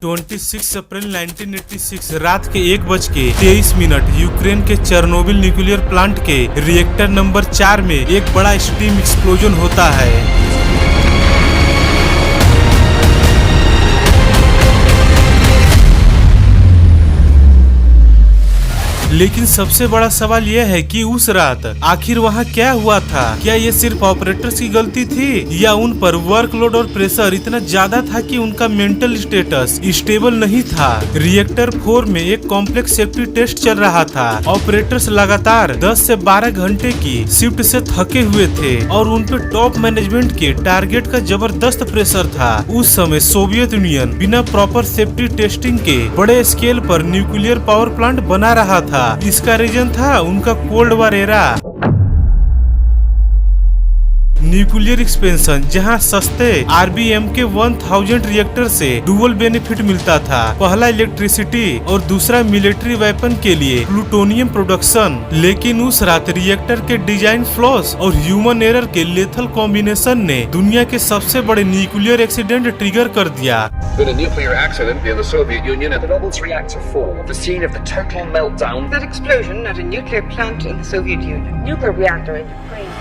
26 अप्रैल 1986 रात के 1:23 यूक्रेन के चेर्नोबिल न्यूक्लियर प्लांट के रिएक्टर नंबर 4 में एक बड़ा स्टीम एक्सप्लोजन होता है। लेकिन सबसे बड़ा सवाल यह है कि उस रात आखिर वहाँ क्या हुआ था। क्या ये सिर्फ ऑपरेटर्स की गलती थी या उन पर वर्कलोड और प्रेशर इतना ज्यादा था कि उनका मेंटल स्टेटस स्टेबल नहीं था। रिएक्टर 4 में एक कॉम्प्लेक्स सेफ्टी टेस्ट चल रहा था। ऑपरेटर्स लगातार 10 से 12 घंटे की शिफ्ट से थके हुए थे और उन पे टॉप मैनेजमेंट के टारगेट का जबरदस्त प्रेशर था। उस समय सोवियत यूनियन बिना प्रॉपर सेफ्टी टेस्टिंग के बड़े स्केल पर न्यूक्लियर पावर प्लांट बना रहा था। इसका रीजन था उनका cold war era. Nuclear expansion, जहां सस्ते RBM के 1000 रिएक्टर से डुअल बेनिफिट मिलता था। पहला इलेक्ट्रिसिटी और दूसरा मिलिट्री वेपन के लिए प्लूटोनियम प्रोडक्शन। लेकिन उस रात रिएक्टर के डिजाइन फ्लॉस और ह्यूमन एरर के लेथल कॉम्बिनेशन ने दुनिया के सबसे बड़े न्यूक्लियर एक्सीडेंट ट्रिगर कर दिया। Been a nuclear accident in the Soviet Union at the Nobles Reactor 4, the scene of the total meltdown. That explosion at a nuclear plant in the Soviet Union. Nuclear reactor in Ukraine.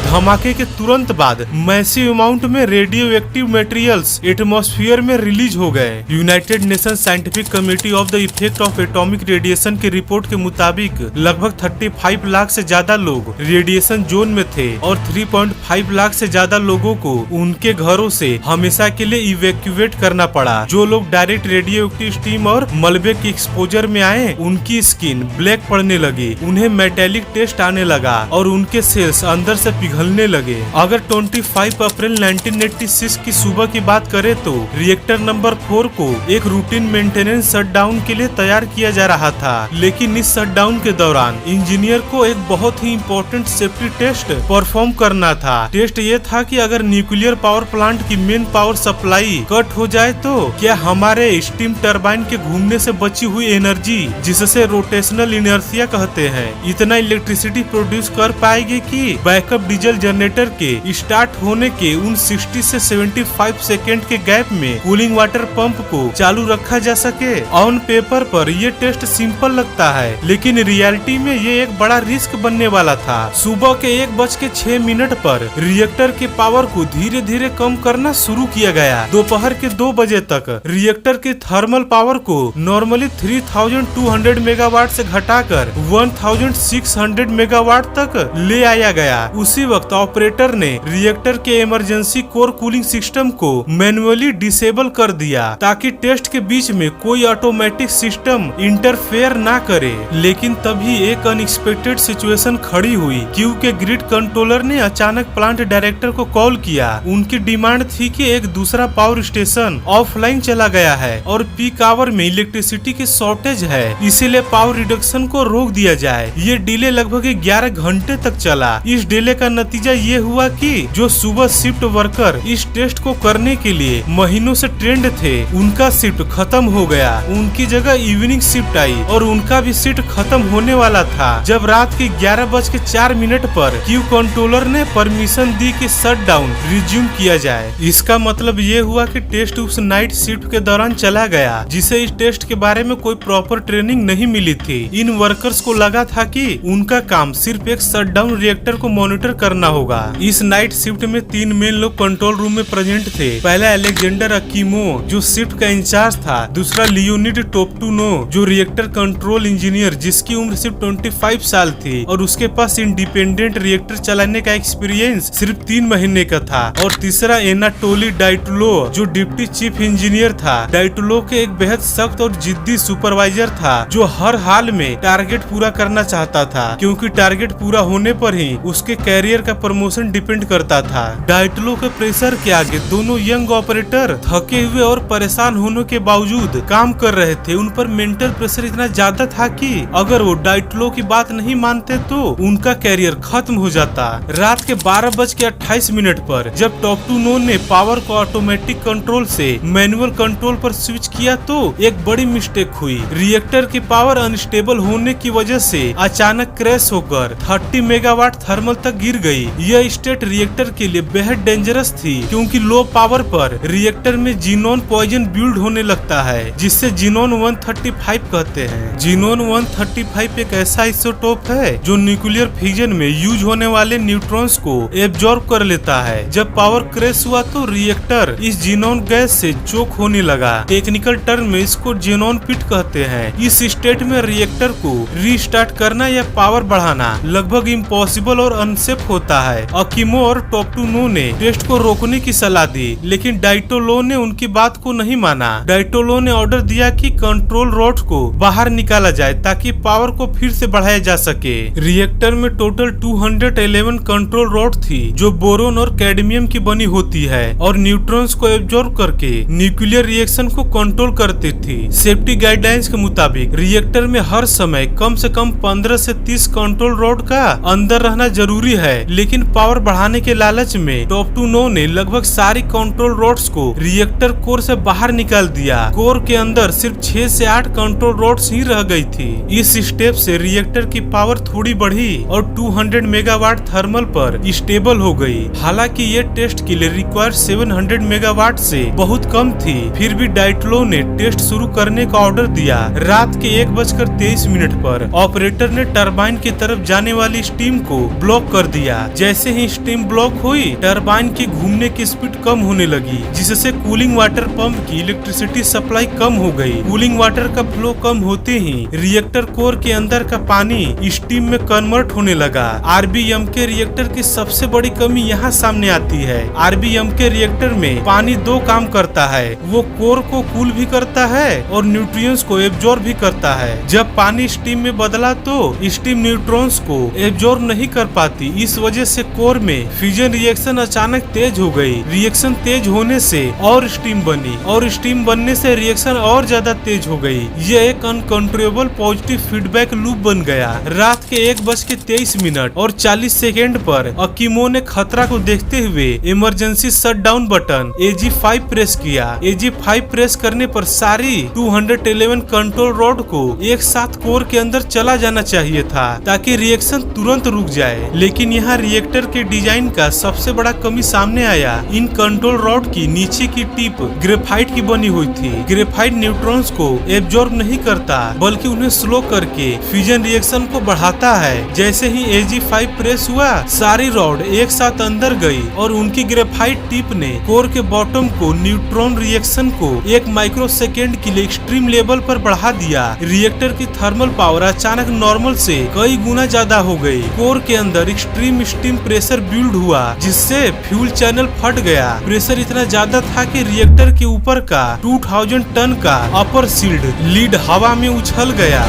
धमाके के तुरंत बाद massive amount में radio active materials atmosphere में release हो गए। United nation scientific committee of the effect of atomic radiation की report के मुताबिक लगभग 35 लाख से ज्यादा लोग रेडिएशन जोन में थे और 3.5 लाख से ज्यादा लोगों को उनके घरों से हमेशा के लिए इवैक्यूएट करना पड़ा। जो लोग डायरेक्ट रेडियो एक्टिव स्टीम और मलबे के एक्सपोजर में आए, उनकी स्किन ब्लैक पड़ने लगी, उन्हें मेटेलिक टेस्ट आने लगा और उनके सेल्स अंदर से पिघलने लगे। अगर 25 अप्रैल 1986 की सुबह की बात करें तो रिएक्टर नंबर 4 को एक रूटीन मेंटेनेंस शटडाउन के लिए तैयार किया जा रहा था। लेकिन इस शटडाउन के दौरान इंजीनियर को एक बहुत ही इम्पोर्टेंट सेफ्टी टेस्ट परफॉर्म करना था। टेस्ट ये था कि अगर न्यूक्लियर पावर प्लांट की मेन पावर सप्लाई कट हो जाए तो क्या हमारे स्टीम टरबाइन के घूमने से बची हुई एनर्जी, जिससे रोटेशनल इनर्शिया कहते हैं, इतना इलेक्ट्रिसिटी प्रोड्यूस कर पाएगी कि बैकअप डीजल जनरेटर के स्टार्ट होने के उन 60 से 75 सेकेंड के गैप में कूलिंग वाटर पंप को चालू रखा जा सके। ऑन पेपर पर ये टेस्ट सिंपल लगता है, लेकिन रियलिटी में ये एक बड़ा रिस्क बनने वाला था। सुबह के 1:06 पर रिएक्टर के पावर को धीरे धीरे कम करना शुरू किया गया। दोपहर के 2 बजे तक रिएक्टर के थर्मल पावर को नॉर्मली 3200 मेगावाट से घटाकर 1600 मेगावाट तक ले आया गया। उसी वक्त ऑपरेटर ने रिएक्टर के इमरजेंसी कोर कूलिंग सिस्टम को मैन्युअली डिसेबल कर दिया ताकि टेस्ट के बीच में कोई ऑटोमेटिक सिस्टम इंटरफेयर ना करे। लेकिन तभी एक अनएक्सपेक्टेड सिचुएशन खड़ी हुई, क्योंकि ग्रिड कंट्रोलर ने अचानक प्लांट डायरेक्टर को कॉल किया। उनकी डिमांड थी कि एक दूसरा पावर स्टेशन ऑफलाइन चला गया है और पीक आवर में इलेक्ट्रिसिटी की शॉर्टेज है, इसीलिए पावर रिडक्शन को रोक दिया जाए। ये डिले लगभग 11 घंटे तक चला। इस डिले का नतीजा ये हुआ कि जो सुबह शिफ्ट वर्कर इस टेस्ट को करने के लिए महीनों से ट्रेंड थे, उनका शिफ्ट खत्म हो गया। उनकी जगह इवनिंग शिफ्ट आई और उनका भी शिफ्ट खत्म होने वाला था जब रात के 11:04 पर क्यू कंट्रोलर ने परमिशन दी कि शटडाउन रिज्यूम किया जाए। इसका मतलब ये हुआ कि टेस्ट उस नाइट शिफ्ट के दौरान चला गया, जिसे इस टेस्ट के बारे में कोई प्रॉपर ट्रेनिंग नहीं मिली थी। इन वर्कर्स को लगा था कि उनका काम सिर्फ एक शटडाउन रिएक्टर को मॉनिटर करना होगा। इस नाइट शिफ्ट में 3 मेन लोग कंट्रोल रूम में प्रेजेंट थे। पहला अलेक्जेंडर अकीमो, जो शिफ्ट का इंचार्ज था। दूसरा लियोनिड टोप्टुनो, जो रिएक्टर कंट्रोल इंजीनियर, जिसकी उम्र सिर्फ 25 साल थी और उसके पास इंडिपेंडेंट रिएक्टर चलाने का एक्सपीरियंस सिर्फ 3 महीने का था। और तीसरा एनाटोली डाइटुलो, जो डिप्टी चीफ इंजीनियर था। डाइटुलो के एक बेहद सख्त और जिद्दी सुपरवाइजर था, जो हर हाल में टारगेट पूरा करना चाहता था, क्योंकि टारगेट पूरा होने पर ही उसके कैरियर का प्रमोशन डिपेंड करता था। डाइटलो के प्रेशर के आगे दोनों यंग ऑपरेटर थके हुए और परेशान होने के बावजूद काम कर रहे थे। उन पर मेंटल प्रेशर इतना ज्यादा था कि अगर वो डाइटलो की बात नहीं मानते तो उनका कैरियर खत्म हो जाता। रात के 12:28 पर जब टोप्टुनो ने पावर को ऑटोमेटिक कंट्रोल से मैनुअल कंट्रोल पर स्विच किया तो एक बड़ी मिस्टेक हुई। रिएक्टर की पावर अनस्टेबल होने की वजह से अचानक क्रैश होकर 30 मेगावाट थर्मल तक गिर गई। यह स्टेट रिएक्टर के लिए बेहद डेंजरस थी क्योंकि लो पावर पर रिएक्टर में जीनोन पॉइजन बिल्ड होने लगता है जिससे जीनोन 135 कहते हैं। जीनोन 135 एक ऐसा आइसोटोप है जो न्यूक्लियर फिजन में यूज होने वाले न्यूट्रॉन्स को एब्जॉर्ब कर लेता है। जब पावर क्रैश हुआ तो रिएक्टर इस जीनोन गैस से चोक होने लगा। टेक्निकल टर्म में इसको जीनोन पिट कहते हैं। इस स्टेट में रिएक्टर को रीस्टार्ट करना या पावर बढ़ाना लगभग इम्पॉसिबल और अनसेफ होता है। अकीमो और टॉप्टूनो ने टेस्ट को रोकने की सलाह दी लेकिन डाइटोलो ने उनकी बात को नहीं माना। डाइटोलो ने ऑर्डर दिया कि कंट्रोल रॉड को बाहर निकाला जाए ताकि पावर को फिर से बढ़ाया जा सके। रिएक्टर में टोटल 211 कंट्रोल रॉड थी जो बोरोन और कैडमियम की बनी होती है और न्यूट्रॉन्स को एब्जॉर्ब करके न्यूक्लियर रिएक्शन को कंट्रोल करती थी। सेफ्टी गाइडलाइंस के मुताबिक रिएक्टर में हर समय कम से कम 15 से 30 कंट्रोल रॉड का अंदर रहना जरूरी है, लेकिन पावर बढ़ाने के लालच में टॉप्टूनो ने लगभग सारी कंट्रोल रॉड्स को रिएक्टर कोर से बाहर निकाल दिया। कोर के अंदर सिर्फ 6 से 8 कंट्रोल रॉड्स ही रह गई थी। इस स्टेप से रिएक्टर की पावर थोड़ी बढ़ी और 200 मेगावाट थर्मल पर स्टेबल हो गई। हालांकि ये टेस्ट के लिए रिक्वायर्ड 700 मेगावाट से बहुत कम थी। फिर भी डाइटलो ने टेस्ट शुरू करने का ऑर्डर दिया। रात के 1:23 पर ऑपरेटर ने टरबाइन की तरफ जाने वाली स्टीम को ब्लॉक कर दिया। जैसे ही स्टीम ब्लॉक हुई टरबाइन की घूमने की स्पीड कम होने लगी जिससे कूलिंग वाटर पंप की इलेक्ट्रिसिटी सप्लाई कम हो गई। कूलिंग वाटर का फ्लो कम होते ही रिएक्टर कोर के अंदर का पानी स्टीम में कन्वर्ट होने लगा। आरबीएम के रिएक्टर की सबसे बड़ी कमी यहाँ सामने आती है। आरबीएम के रिएक्टर में पानी दो काम करता है, वो कोर को कूल भी करता है और न्यूट्रिएंट्स को एब्जॉर्ब भी करता है। जब पानी स्टीम में बदला तो स्टीम न्यूट्रॉन्स को एब्जॉर्ब नहीं कर पाती। इस वजह से कोर में फ्यूजन रिएक्शन अचानक तेज हो गई। रिएक्शन तेज होने से और स्टीम बनी और स्टीम बनने से रिएक्शन और ज्यादा तेज हो गई। यह एक अनकंट्रोलेबल पॉजिटिव फीडबैक लूप बन गया। रात के 1:23 और 40 सेकेंड पर अकीमो ने खतरा को देखते हुए emergency shutdown button AG5 press किया। AG5 प्रेस करने पर सारी 211 कंट्रोल रॉड को एक साथ कोर के अंदर चला जाना चाहिए था ताकि रिएक्शन तुरंत रुक जाए। लेकिन यहाँ रिएक्टर के डिजाइन का सबसे बड़ा कमी सामने आया। इन कंट्रोल रॉड की नीचे की टिप ग्रेफाइट की बनी हुई थी। ग्रेफाइट न्यूट्रॉन्स को एब्जॉर्ब नहीं करता बल्कि उन्हें स्लो करके फ्यूजन रिएक्शन को बढ़ाता है। जैसे ही AG5 प्रेस हुआ सारी रॉड एक साथ अंदर गई और उनकी ग्रेफाइट टिप ने कोर के बॉटम को न्यूट्रॉन रिएक्शन को 1 माइक्रो सेकेंड के लिए एक्सट्रीम लेवल पर बढ़ा दिया। रिएक्टर की थर्मल पावर अचानक नॉर्मल से कई गुना ज्यादा हो गई। कोर के अंदर एक्सट्रीम स्टीम प्रेशर बिल्ड हुआ जिससे फ्यूल चैनल फट गया। प्रेशर इतना ज्यादा था कि रिएक्टर के ऊपर का 2000 टन का अपर सील्ड लीड हवा में उछल गया।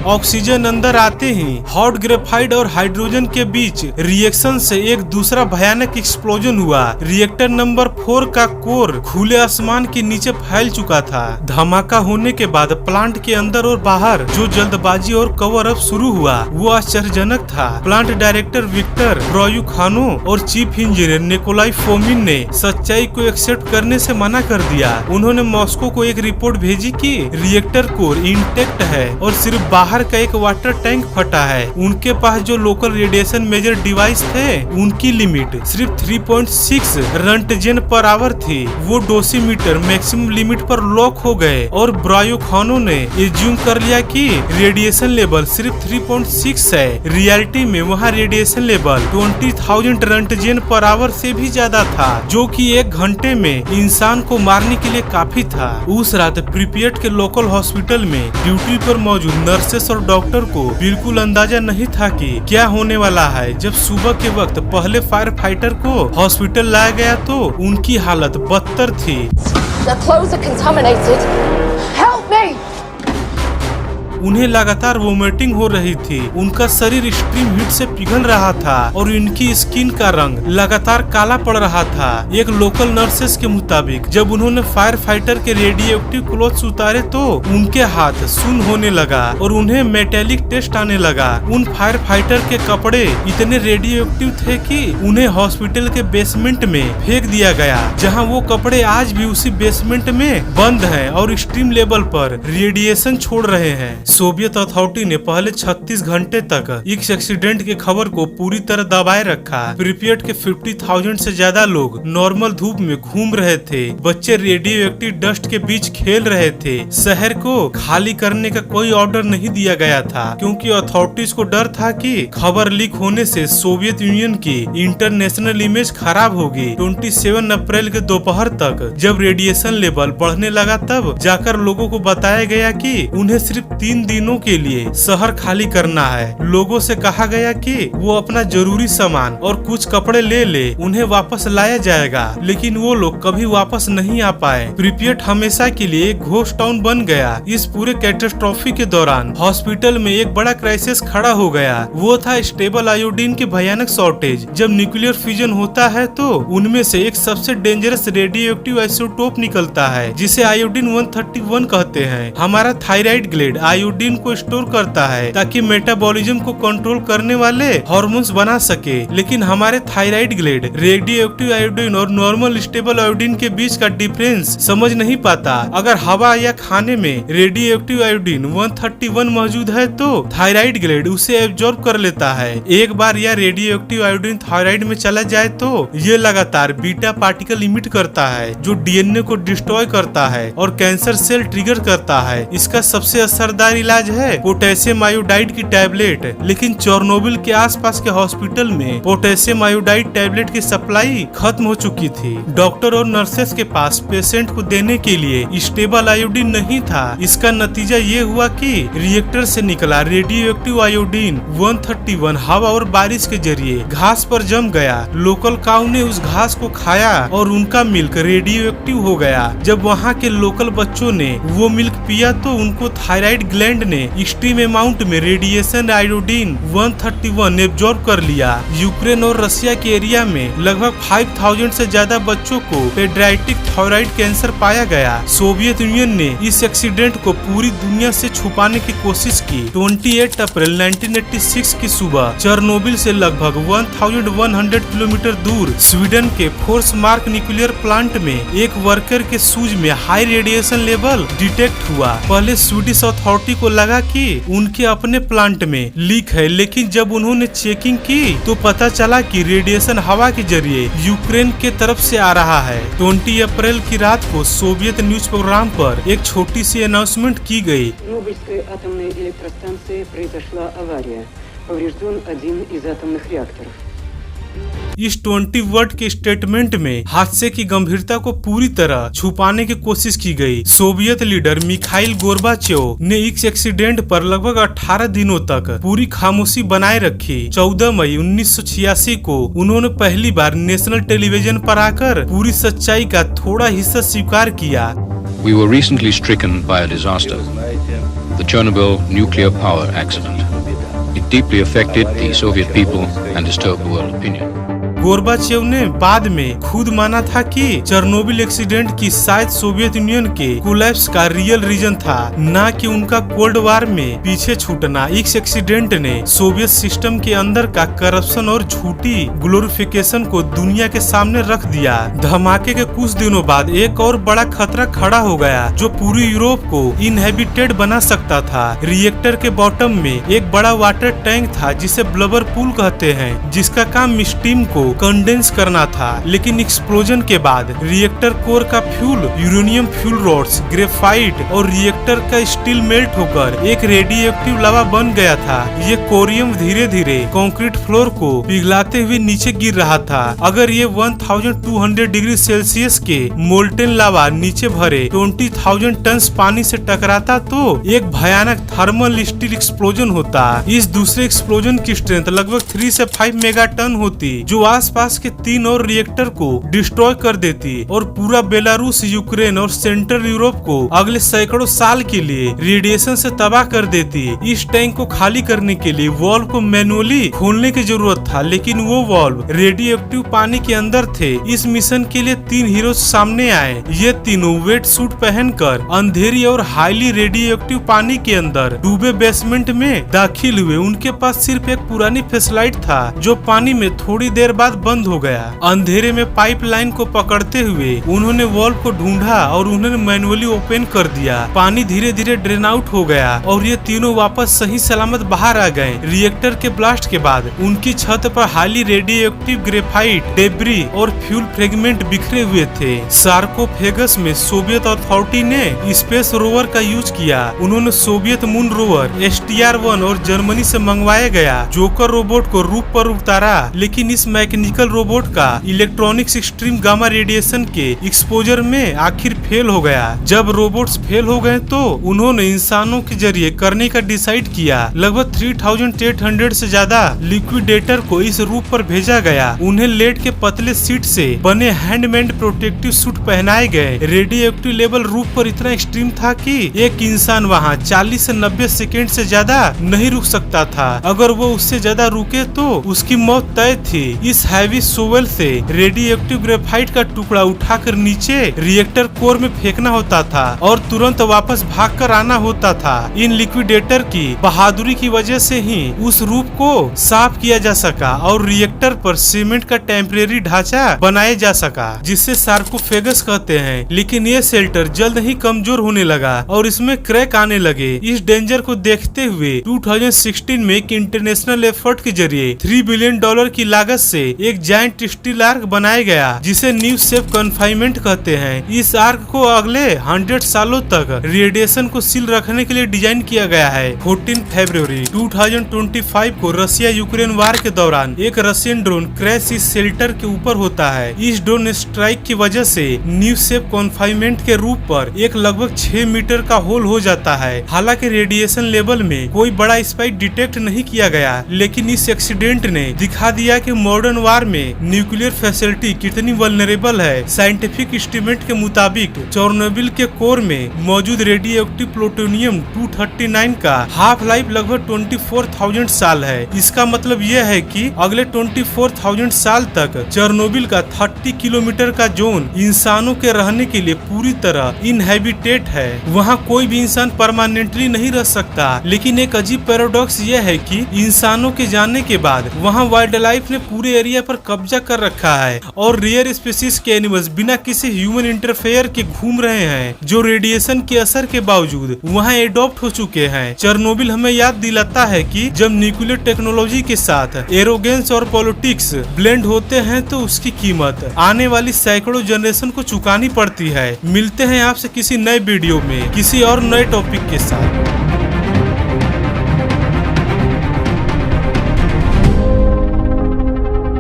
ऑक्सीजन अंदर आते ही हॉट ग्रेफाइट और हाइड्रोजन के बीच रिएक्शन से एक दूसरा भयानक एक्सप्लोजन हुआ। रिएक्टर नंबर 4 का कोर खुले आसमान के नीचे फैल चुका था। धमाका होने के बाद प्लांट के अंदर और बाहर जो जल्दबाजी और कवर अप शुरू हुआ वो आश्चर्यजनक था। प्लांट डायरेक्टर विक्टर ब्रोयुखानो और चीफ इंजीनियर निकोलाई फोमिन ने सच्चाई को एक्सेप्ट करने से मना कर दिया। उन्होंने मॉस्को को एक रिपोर्ट भेजी कि रिएक्टर कोर इंटेक्ट है और सिर्फ बाहर का एक वाटर टैंक फटा है। उनके पास जो लोकल रेडिएशन मेजर डिवाइस थे उनकी लिमिट सिर्फ 3.6 रंटजेन पर आवर थी। वो डोसीमीटर मैक्सिमम लिमिट पर लॉक हो गए और ब्रोयुखानो ने एज्यूम कर लिया कि रेडिएशन लेवल सिर्फ 3.6 है। रियलिटी में वहाँ रेडिएशन लेवल 20,000 रंटजेन पर आवर से भी ज्यादा था जो कि 1 घंटे में इंसान को मारने के लिए काफी था। उस रात प्रिपियट के लोकल हॉस्पिटल में ड्यूटी पर मौजूद नर्सेस और डॉक्टर को बिल्कुल अंदाजा नहीं था कि क्या होने वाला है। जब सुबह के वक्त पहले फायर फाइटर को हॉस्पिटल लाया गया तो उनकी हालत बदतर थी। The clothes are contaminated. Help me! उन्हें लगातार वोमिटिंग हो रही थी। उनका शरीर एक्सट्रीम हीट से पिघल रहा था और इनकी स्किन का रंग लगातार काला पड़ रहा था। एक लोकल नर्सेस के मुताबिक जब उन्होंने फायर फाइटर के रेडियोएक्टिव क्लोथ्स उतारे तो उनके हाथ सुन्न होने लगा और उन्हें मेटेलिक टेस्ट आने लगा। उन फायर फाइटर के कपड़े इतने रेडियोएक्टिव थे कि उन्हें हॉस्पिटल के बेसमेंट में फेंक दिया गया, जहाँ वो कपड़े आज भी उसी बेसमेंट में बंद हैं और एक्सट्रीम लेवल पर रेडिएशन छोड़ रहे हैं। सोवियत अथॉरिटी ने पहले 36 घंटे तक इस एक्सीडेंट के खबर को पूरी तरह दबाए रखा। प्रिपियट के 50,000 से ज्यादा लोग नॉर्मल धूप में घूम रहे थे। बच्चे रेडियो एक्टिव डस्ट के बीच खेल रहे थे। शहर को खाली करने का कोई ऑर्डर नहीं दिया गया था, क्योंकि अथॉरिटीज को डर था कि खबर लीक होने से सोवियत यूनियन की इंटरनेशनल इमेज खराब होगी। 27 अप्रैल के दोपहर तक जब रेडिएशन लेवल बढ़ने लगा, तब जाकर लोगों को बताया गया कि उन्हें सिर्फ 3 दिनों के लिए शहर खाली करना है। लोगों से कहा गया कि वो अपना जरूरी सामान और कुछ कपड़े ले उन्हें वापस लाया जाएगा, लेकिन वो लोग कभी वापस नहीं आ पाए। प्रिपियट हमेशा के लिए एक घोस्ट टाउन बन गया। इस पूरे कैटास्ट्रोफी के दौरान हॉस्पिटल में एक बड़ा क्राइसिस खड़ा हो गया। वो था स्टेबल आयोडीन की भयानक शॉर्टेज। जब न्यूक्लियर फ्यूजन होता है तो उनमें से एक सबसे डेंजरस रेडियो एक्टिव आइसोटोप निकलता है, जिसे आयोडीन 131 कहते हैं। हमारा थायराइड ग्लैंड आयोडीन को स्टोर करता है ताकि मेटाबॉलिज्म को कंट्रोल करने वाले हार्मोन्स बना सके, लेकिन हमारे thyroid gland radio active iodine और नॉर्मल स्टेबल आयोडीन के बीच का डिफरेंस समझ नहीं पाता। अगर हवा या खाने में रेडियो एक्टिव आयोडीन 131 मौजूद है तो थायराइड ग्लैंड उसे एब्जॉर्ब कर लेता है। एक बार यह रेडियो एक्टिव आयोडीन थायराइड में चला जाए तो ये लगातार बीटा पार्टिकल इमिट करता है, जो डीएनए को डिस्ट्रॉय करता है और कैंसर सेल ट्रिगर करता है। इसका सबसे असरदार इलाज है पोटेशियम आयोडाइड की टैबलेट, लेकिन चेरनोबिल के आसपास के हॉस्पिटल में पोटेशियम आयोडाइड टैबलेट की सप्लाई खत्म हो चुकी थी। डॉक्टर और नर्सेस के पास पेशेंट को देने के लिए स्टेबल आयोडीन नहीं था। इसका नतीजा ये हुआ कि रिएक्टर से निकला रेडियो एक्टिव आयोडीन 131 हवा और बारिश के जरिए घास पर जम गया। लोकल काऊ ने उस घास को खाया और उनका मिल्क रेडियो एक्टिव हो गया। जब वहाँ के लोकल बच्चों ने वो मिल्क पिया तो उनको थायराइड ग्लैंड ने एक्सट्रीम अमाउंट में रेडिएशन आयोडीन 131 एब्जॉर्ब कर लिया। यूक्रेन और रशिया के एरिया में लगभग 5000 से ज्यादा बच्चों को पेडियाट्रिक थायराइड कैंसर पाया गया। सोवियत यूनियन ने इस एक्सीडेंट को पूरी दुनिया से छुपाने की कोशिश की। 28 अप्रैल 1986 की सुबह चेरनोबिल से लगभग 1100 किलोमीटर दूर स्वीडन के फोर्समार्क न्यूक्लियर प्लांट में एक वर्कर के सूज में हाई रेडिएशन लेवल डिटेक्ट हुआ। पहले स्वीडिश अथॉरिटी को लगा कि उनके अपने प्लांट में लीक है, लेकिन जब उन्होंने चेकिंग की तो पता चला कि रेडिएशन हवा के जरिए यूक्रेन के तरफ से आ रहा है। 20 अप्रैल की रात को सोवियत न्यूज प्रोग्राम पर एक छोटी सी अनाउंसमेंट की गई। Чернобыльской атомной электростанции произошла авария. Поврежден один из атомных реакторов. इस 20 वर्ड के स्टेटमेंट में हादसे की गंभीरता को पूरी तरह छुपाने की कोशिश की गई। सोवियत लीडर मिखाइल गोर्बाचेव ने इस एक्सीडेंट पर लगभग 18 दिनों तक पूरी खामोशी बनाए रखी। 14 मई 1986 को उन्होंने पहली बार नेशनल टेलीविजन पर आकर पूरी सच्चाई का थोड़ा हिस्सा स्वीकार किया। We were recently stricken by a disaster, the Chernobyl nuclear power accident. It deeply affected the Soviet people and disturbed the world opinion. Gorbachev ने बाद में खुद माना था कि चेरनोबिल एक्सीडेंट की शायद सोवियत यूनियन के कोलैप्स का रियल रीजन था, न कि उनका कोल्ड वार में पीछे छूटना। इस एक्सीडेंट ने सोवियत सिस्टम के अंदर का करप्शन और झूठी ग्लोरिफिकेशन को दुनिया के सामने रख दिया। धमाके के कुछ दिनों बाद एक और बड़ा खतरा खड़ा हो गया, जो पूरी यूरोप को इनहेबिटेड बना सकता था। रिएक्टर के बॉटम में एक बड़ा वाटर टैंक था, जिसे ब्लबर पूल कहते हैं, जिसका काम स्टीम को कंडेंस करना था। लेकिन एक्सप्लोजन के बाद रिएक्टर कोर का fuel, uranium fuel rods, graphite और रिएक्टर का स्टील मेल्ट होकर एक रेडियो एक्टिव लावा बन गया था। ये कोरियम धीरे धीरे कंक्रीट फ्लोर को पिघलाते हुए नीचे गिर रहा था। अगर ये 1200 डिग्री सेल्सियस के मोल्टेन लावा नीचे भरे 20,000 टन पानी से टकराता तो एक भयानक थर्मल स्टील एक्सप्लोजन होता। इस दूसरे एक्सप्लोजन की स्ट्रेंथ लगभग 3 से 5 मेगा टन होती, जो आसपास के 3 और रिएक्टर को डिस्ट्रॉय कर देती और पूरा बेलारूस, यूक्रेन और सेंट्रल यूरोप को अगले सैकड़ों साल के लिए रेडिएशन से तबाह कर देती। इस टैंक को खाली करने के लिए वॉल्व को मैनुअली खोलने की जरूरत था, लेकिन वो वॉल्व रेडियो एक्टिव पानी के अंदर थे। इस मिशन के लिए 3 हीरोज सामने आए। ये तीनों वेट सूट पहनकर अंधेरी और हाईली रेडियो एक्टिव पानी के अंदर डूबे बेसमेंट में दाखिल हुए। उनके पास सिर्फ एक पुरानी फ्लैशलाइट था, जो पानी में थोड़ी देर बाद बाद बंद हो गया। अंधेरे में पाइपलाइन को पकड़ते हुए उन्होंने वाल्व को ढूंढा और उन्होंने मैनुअली ओपन कर दिया। पानी धीरे धीरे ड्रेन आउट हो गया और ये तीनों वापस सही सलामत बाहर आ गए। रिएक्टर के ब्लास्ट के बाद उनकी छत पर highly radio active graphite, debris और फ्यूल फ्रेगमेंट बिखरे हुए थे। सार्कोफेगस में सोवियत अथॉरिटी ने स्पेस रोवर का यूज किया। उन्होंने सोवियत मून रोवर STR-1 और जर्मनी से मंगवाया गया जोकर रोबोट को रूप पर उतारा, लेकिन इस मैकेनिकल रोबोट का इलेक्ट्रॉनिक्स एक्सट्रीम गामा रेडिएशन के एक्सपोजर में आखिर फेल हो गया। जब रोबोट्स फेल हो गए तो उन्होंने इंसानों के जरिए करने का डिसाइड किया। लगभग 3800 से ज्यादा लिक्विडेटर को इस रूप पर भेजा गया। उन्हें लेड के पतले सीट से बने हैंडमेड प्रोटेक्टिव सूट पहनाए गए। रेडियो एक्टिव लेवल रूप पर इतना एक्सट्रीम था कि एक इंसान वहाँ 40 से 90 सेकेंड से ज्यादा नहीं रुक सकता था। अगर वो उससे ज्यादा रुके तो उसकी मौत तय थी। इस हैवी सोवेल से रेडियो एक्टिव ग्रेफाइट का टुकड़ा उठाकर नीचे रिएक्टर कोर में फेंकना होता था और तुरंत वापस भागकर आना होता था। इन लिक्विडेटर की बहादुरी की वजह से ही उस रूप को साफ किया जा सका और रिएक्टर पर सीमेंट का टेम्परेरी ढांचा बनाया जा सका, जिसे सार्कोफेगस कहते हैं। लेकिन ये शेल्टर जल्द ही कमजोर होने लगा और इसमें क्रैक आने लगे। इस डेंजर को देखते हुए 2016 में एक इंटरनेशनल एफर्ट के जरिए $3 बिलियन की लागत से एक जायंट स्टील आर्क बनाया गया, जिसे न्यू सेफ कन्फाइनमेंट कहते हैं। इस आर्क को अगले 100 सालों तक रेडिएशन को सील रखने के लिए डिजाइन किया गया है। 14 फरवरी 2025 को रशिया यूक्रेन वार के दौरान एक रशियन ड्रोन क्रैश इस शेल्टर के ऊपर होता है। इस ड्रोन स्ट्राइक की वजह से न्यू सेफ कन्फाइनमेंट के रूप पर एक लगभग 6 मीटर का होल हो जाता है। हालांकि रेडिएशन लेवल में कोई बड़ा स्पाइक डिटेक्ट नहीं किया गया, लेकिन इस एक्सीडेंट ने दिखा दिया कि मॉडर्न वार में न्यूक्लियर फैसिलिटी कितनी वल्नरेबल है। साइंटिफिक एस्टीमेट के मुताबिक चेर्नोबिल के कोर में मौजूद रेडियो एक्टिव प्लूटोनियम 239 का हाफ लाइफ लगभग 24,000 साल है। इसका मतलब यह है कि अगले 24,000 साल तक चेर्नोबिल का 30 किलोमीटर का जोन इंसानों के रहने के लिए पूरी तरह इनहैबिटेट है। वहाँ कोई भी इंसान परमानेंटली नहीं रह सकता। लेकिन एक अजीब पैराडॉक्स यह है कि इंसानों के जाने के बाद वहाँ वाइल्ड लाइफ ने पूरे एरिया पर कब्जा कर रखा है और रेयर स्पीसीज के एनिमल्स बिना किसी ह्यूमन इंटरफेयर के घूम रहे हैं, जो रेडिएशन के असर के बावजूद वहाँ एडॉप्ट हो चुके हैं। चेर्नोबिल हमें याद दिलाता है कि जब न्यूक्लियर टेक्नोलॉजी के साथ एरोगेंस और पॉलिटिक्स ब्लेंड होते हैं तो उसकी कीमत आने वाली सैकड़ों जनरेशन को चुकानी पड़ती है। मिलते हैं आपसे किसी नए वीडियो में किसी और नए टॉपिक के साथ।